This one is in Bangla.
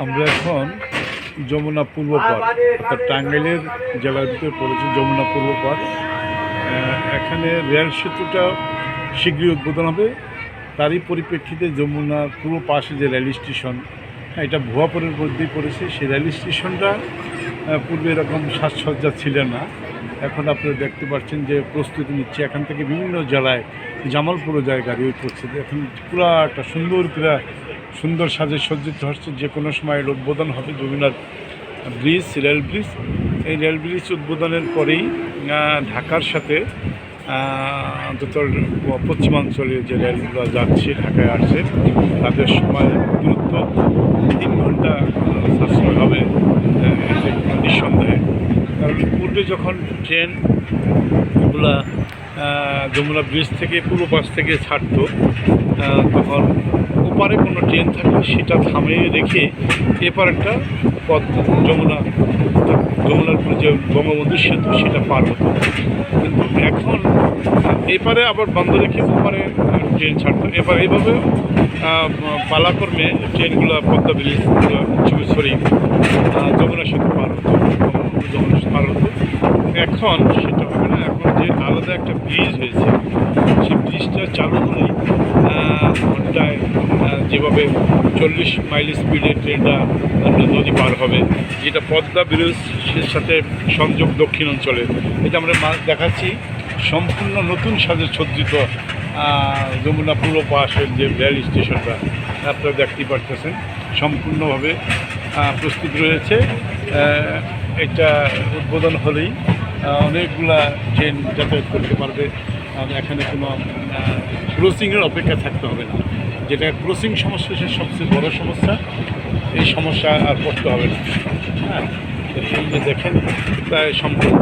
আমরা এখন যমুনা পূর্ব পাড় অর্থাৎ টাঙ্গাইলের জেলার ভিতরে পড়েছে যমুনা পূর্ব পাড়। এখানে রেল সেতুটা শীঘ্রই উদ্বোধন হবে। তারই পরিপ্রেক্ষিতে যমুনার পূর্ব পাশে যে রেল স্টেশন, এটা ভুয়াপুরের মধ্যেই পড়েছে। সেই রেল স্টেশনটা পূর্বে এরকম সাজসজ্জা ছিল না। এখন আপনারা দেখতে পাচ্ছেন যে প্রস্তুতি নিচ্ছে। এখান থেকে বিভিন্ন জেলায় জামালপুরও যায় গাড়ি পড়ছে। এখন পুরা একটা সুন্দর সাজে সজ্জিত হচ্ছে। যে কোনো সময় এর উদ্বোধন হবে যমুনার ব্রিজ, রেল ব্রিজ। এই রেল ব্রিজ উদ্বোধনের পরেই ঢাকার সাথে অন্তত পশ্চিমাঞ্চলে যে রেলগুলো যাচ্ছে, ঢাকায় আসছে, তাদের সময় দূরত্ব 3 ঘন্টা সাশ্রয় হবে নিঃসন্দেহে। কারণ পূর্বে যখন ট্রেনগুলা যমুনা ব্রিজ থেকে পূর্ব পাশ থেকে ছাড়তো, তখন ওপারে কোনো ট্রেন থাকলে সেটা থামিয়ে রেখে এপার একটা পথ যমুনার যে বঙ্গবন্ধু সেতু সেটা পার হতো। কিন্তু এখন এপারে আবার বন্ধ রেখে ওপারে ট্রেন ছাড়তো। এবার এইভাবে পালাক্রমে ট্রেনগুলো পদ্মা ব্রিজ, সরি যমুনা সেতু পার হতো, যমুনা পার হতো। এখন সেটা হবে না। এখন যে আলাদা একটা ব্রিজ হয়েছে, সেই ব্রিজটা চালু হলেই ঘন্টায় যেভাবে 40 মাইল স্পিডে ট্রেনটা নদী পার হবে, যেটা পদ্মা ব্রিজের সাথে সংযোগ দক্ষিণ অঞ্চলে, এটা আমরা দেখাচ্ছি। সম্পূর্ণ নতুন সাজে সজ্জিত যমুনা পূর্ব পাশের যে রেল স্টেশনটা আপনারা দেখতেই পারতেছেন, সম্পূর্ণভাবে প্রস্তুত রয়েছে। এটা উদ্বোধন হলেই অনেকগুলা ট্রেন যাতায়াত করতে পারবে। এখানে কোনো ক্রসিংয়ের অপেক্ষা থাকতে হবে না। যেটা ক্রসিং সমস্যা, সে সবচেয়ে বড় সমস্যা। এই সমস্যা আর পড়তে হবে না। হ্যাঁ, এই যে দেখেন প্রায় সম্পূর্ণ